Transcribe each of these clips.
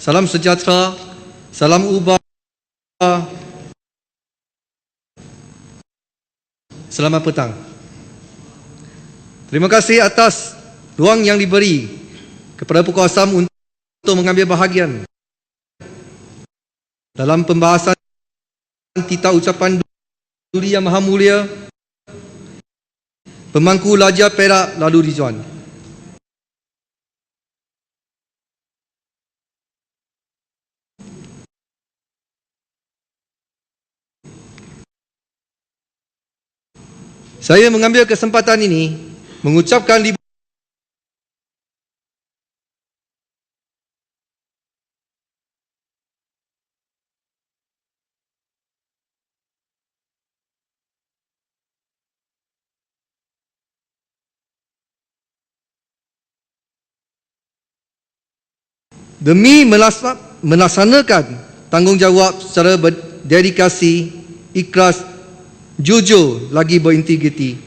salam sejahtera, salam ubah, selamat petang. Terima kasih atas ruang yang diberi kepada Pukul untuk mengambil bahagian dalam pembahasan titah ucapan Duli Yang Maha Mulia Pemangku Lajar Perak Lalu Rizwan. Saya mengambil kesempatan ini mengucapkan demi melaksanakan tanggungjawab secara berdedikasi, ikhlas, jujur lagi berintegriti.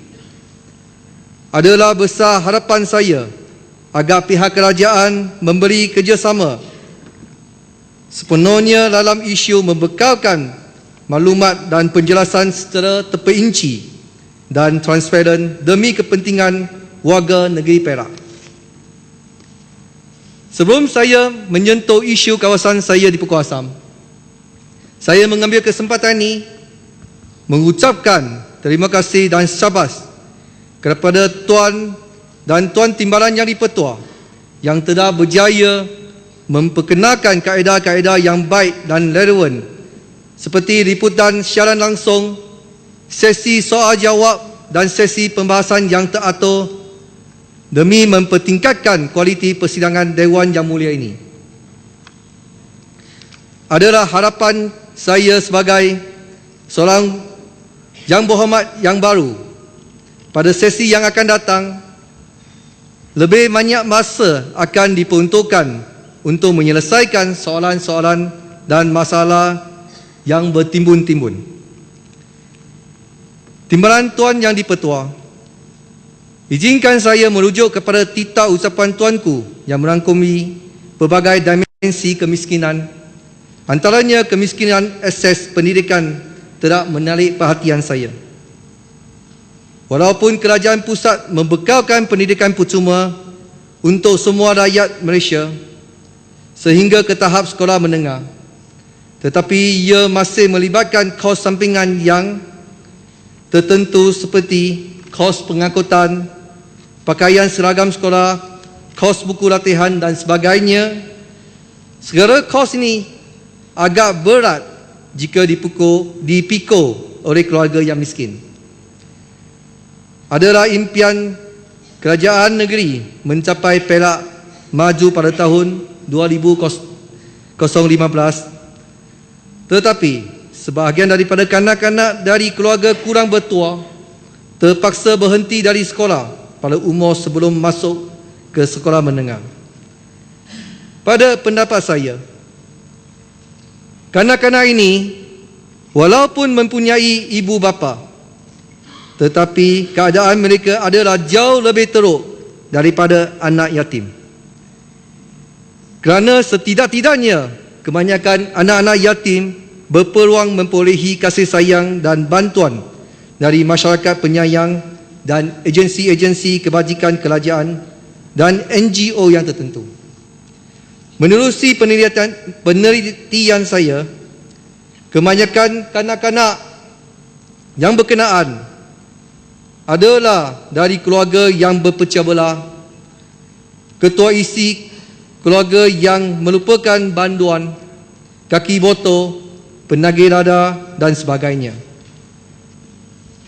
Adalah besar harapan saya agar pihak kerajaan memberi kerjasama sepenuhnya dalam isu membekalkan maklumat dan penjelasan secara terperinci dan transparan demi kepentingan warga negeri Perak. Sebelum saya menyentuh isu kawasan saya di Pukul Asam, saya mengambil kesempatan ini mengucapkan terima kasih dan syabas kepada Tuan dan Tuan Timbalan Yang di-Pertua yang telah berjaya memperkenalkan kaedah-kaedah yang baik dan relevan seperti liputan siaran langsung, sesi soal jawab dan sesi pembahasan yang teratur demi mempertingkatkan kualiti persidangan Dewan Yang Mulia ini. Adalah harapan saya sebagai seorang Yang Berhormat yang baru pada sesi yang akan datang, lebih banyak masa akan diperuntukkan untuk menyelesaikan soalan-soalan dan masalah yang bertimbun-timbun. Timbalan Tuan Yang di-Pertua, izinkan saya merujuk kepada titah ucapan Tuanku yang merangkumi pelbagai dimensi kemiskinan, antaranya kemiskinan akses pendidikan telah menarik perhatian saya. Walaupun kerajaan pusat membekalkan pendidikan percuma untuk semua rakyat Malaysia sehingga ke tahap sekolah menengah, tetapi ia masih melibatkan kos sampingan yang tertentu seperti kos pengangkutan, pakaian seragam sekolah, kos buku latihan dan sebagainya. Segala kos ini agak berat jika dipikul oleh keluarga yang miskin. Adalah impian kerajaan negeri mencapai Perak maju pada tahun 2015, tetapi sebahagian daripada kanak-kanak dari keluarga kurang bertuah terpaksa berhenti dari sekolah pada umur sebelum masuk ke sekolah menengah. Pada pendapat saya, kanak-kanak ini walaupun mempunyai ibu bapa, tetapi keadaan mereka adalah jauh lebih teruk daripada anak yatim. Kerana setidak-tidaknya kebanyakan anak-anak yatim berpeluang memperolehi kasih sayang dan bantuan dari masyarakat penyayang dan agensi-agensi kebajikan kerajaan dan NGO yang tertentu. Menerusi penelitian saya, kebanyakan kanak-kanak yang berkenaan adalah dari keluarga yang berpecah belah, ketua isi keluarga yang melupakan banduan, kaki botol, penagih rada dan sebagainya.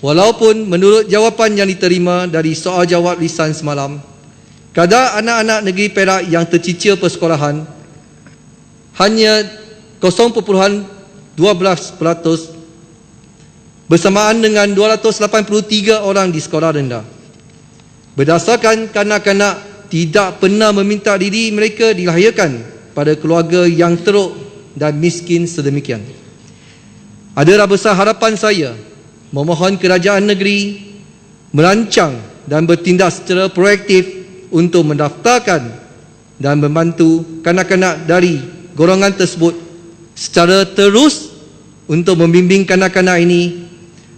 Walaupun menurut jawapan yang diterima dari soal jawab lisan semalam, kadar anak-anak negeri Perak yang tercicir persekolahan hanya 0.12% bersamaan dengan 283 orang di sekolah rendah. Berdasarkan kanak-kanak tidak pernah meminta diri mereka dilahirkan pada keluarga yang teruk dan miskin sedemikian. Adalah besar harapan saya memohon kerajaan negeri merancang dan bertindak secara proaktif untuk mendaftarkan dan membantu kanak-kanak dari golongan tersebut secara terus untuk membimbing kanak-kanak ini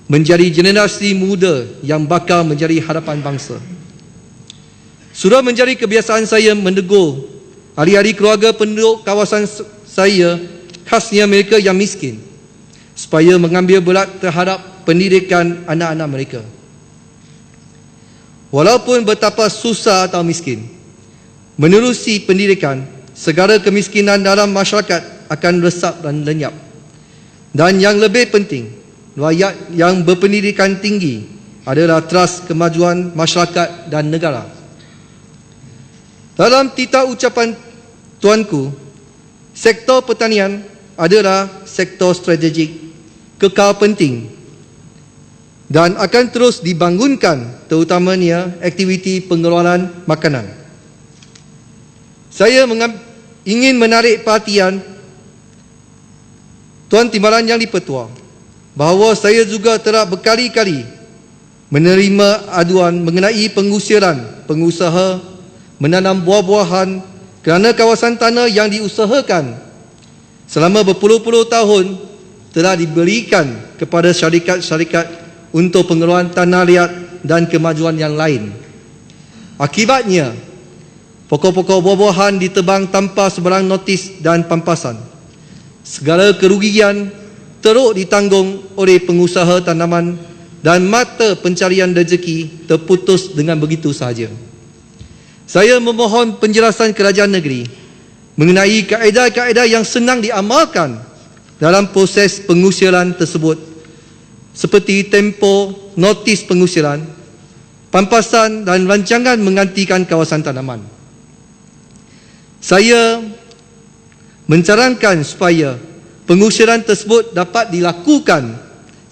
menjadi generasi muda yang bakal menjadi harapan bangsa. Sudah menjadi kebiasaan saya menegur ahli-ahli keluarga penduduk kawasan saya, khasnya mereka yang miskin, supaya mengambil berat terhadap pendidikan anak-anak mereka. Walaupun betapa susah atau miskin, menerusi pendidikan, segala kemiskinan dalam masyarakat akan resap dan lenyap. Dan yang lebih penting, rakyat yang berpendidikan tinggi adalah teras kemajuan masyarakat dan negara. Dalam titah ucapan tuanku, sektor pertanian adalah sektor strategik kekal penting dan akan terus dibangunkan, terutamanya aktiviti pengeluaran makanan. Saya ingin menarik perhatian Tuan Timbalan Yang di-Pertua bahawa saya juga telah berkali-kali menerima aduan mengenai pengusiran pengusaha menanam buah-buahan kerana kawasan tanah yang diusahakan selama berpuluh-puluh tahun telah diberikan kepada syarikat-syarikat untuk pengeluaran tanah liat dan kemajuan yang lain. Akibatnya, pokok-pokok buah-buahan ditebang tanpa sebarang notis dan pampasan. Segala kerugian teruk ditanggung oleh pengusaha tanaman dan mata pencarian rezeki terputus dengan begitu sahaja. Saya memohon penjelasan kerajaan negeri mengenai kaedah-kaedah yang senang diamalkan dalam proses pengusiran tersebut, seperti tempoh, notis pengusiran, pampasan dan rancangan menggantikan kawasan tanaman. Saya mencarankan supaya pengusiran tersebut dapat dilakukan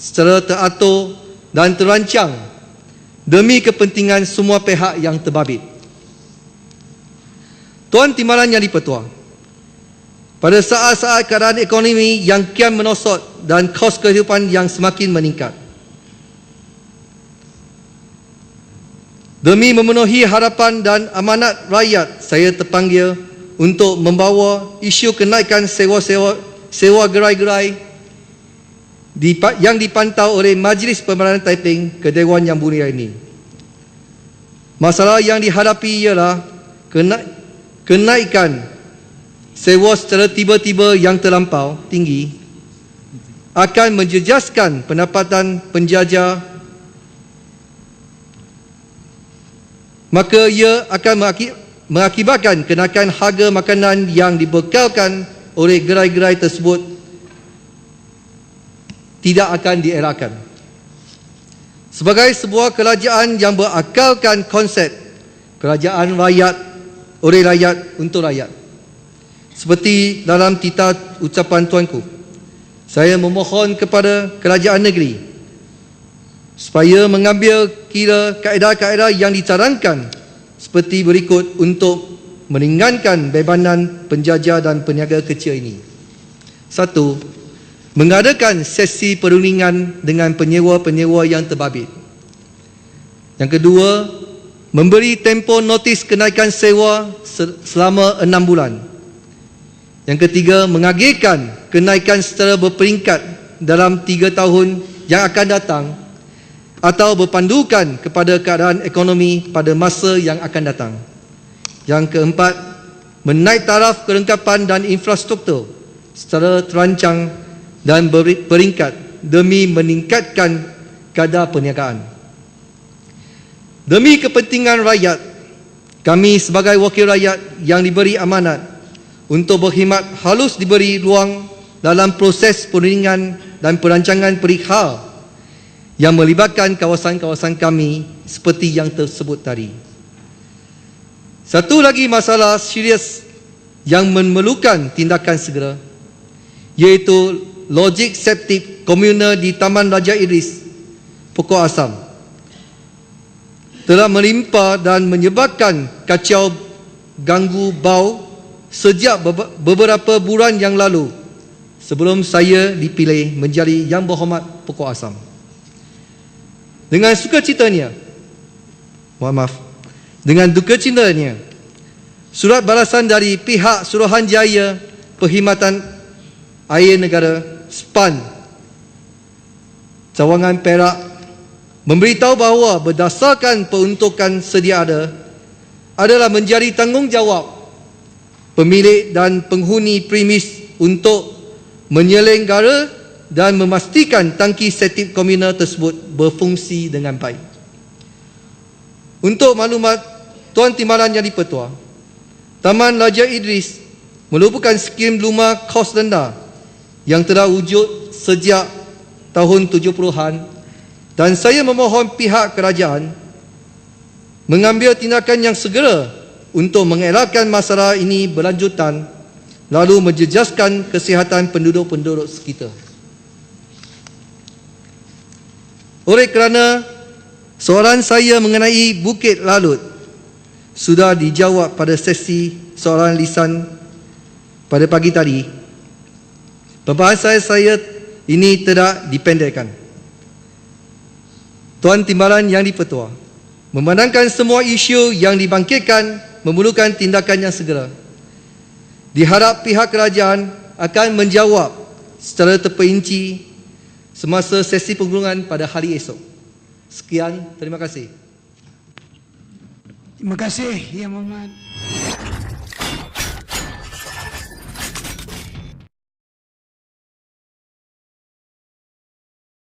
secara teratur dan terancang demi kepentingan semua pihak yang terbabit. Tuan Timbalan Yang di-Pertua, pada saat-saat keadaan ekonomi yang kian merosot dan kos kehidupan yang semakin meningkat, demi memenuhi harapan dan amanat rakyat, saya terpanggil untuk membawa isu kenaikan sewa gerai-gerai yang dipantau oleh Majlis Pemberantasan Taiping ke Dewan Yang Mulia ini. Masalah yang dihadapi ialah kenaikan sewa secara tiba-tiba yang terlampau tinggi akan menjejaskan pendapatan penjaja, maka ia akan mengakibatkan kenaikan harga makanan yang dibekalkan oleh gerai-gerai tersebut tidak akan dielakkan. Sebagai sebuah kerajaan yang berakalkan konsep kerajaan rakyat oleh rakyat untuk rakyat, seperti dalam titah ucapan tuanku, saya memohon kepada kerajaan negeri supaya mengambil kira kaedah-kaedah yang dicarankan seperti berikut untuk meringankan bebanan penjajah dan peniaga kecil ini. 1. Mengadakan sesi perundingan dengan penyewa-penyewa yang terbabit. Yang kedua, memberi tempoh notis kenaikan sewa selama 6 bulan. Yang ketiga, mengagihkan kenaikan secara berperingkat dalam 3 tahun yang akan datang atau berpandukan kepada keadaan ekonomi pada masa yang akan datang. Yang keempat, menaik taraf kelengkapan dan infrastruktur secara terancang dan berperingkat demi meningkatkan kadar perniagaan. Demi kepentingan rakyat, kami sebagai wakil rakyat yang diberi amanat untuk berkhidmat harus diberi ruang dalam proses perundingan dan perancangan perihal yang melibatkan kawasan-kawasan kami seperti yang tersebut tadi. Satu lagi masalah serius yang memerlukan tindakan segera, iaitu logik septik komunal di Taman Raja Idris, Pokok Asam, telah melimpah dan menyebabkan kacau ganggu bau sejak beberapa bulan yang lalu sebelum saya dipilih menjadi Yang Berhormat Pokok Asam. Dengan duka citanya, surat balasan dari pihak Suruhanjaya Perkhidmatan Air Negara SPAN Cawangan Perak memberitahu bahawa berdasarkan peruntukan sedia ada adalah menjadi tanggungjawab pemilik dan penghuni premis untuk menyelenggara dan memastikan tangki septik komunal tersebut berfungsi dengan baik. Untuk maklumat Tuan Timbalan Yang di-Pertua, Taman Raja Idris merupakan skim rumah kos rendah yang telah wujud sejak tahun 70-an dan saya memohon pihak kerajaan mengambil tindakan yang segera untuk mengelakkan masalah ini berlanjutan lalu menjejaskan kesihatan penduduk-penduduk sekitar. Oleh kerana soalan saya mengenai Bukit Lalut sudah dijawab pada sesi soalan lisan pada pagi tadi, pembahasan saya ini tidak dipendekkan. Tuan Timbalan Yang di-Pertua, memandangkan semua isu yang dibangkitkan memerlukan tindakan yang segera, diharap pihak kerajaan akan menjawab secara terperinci semasa sesi penggulungan pada hari esok. Sekian, terima kasih. Terima kasih, Yang Berhormat.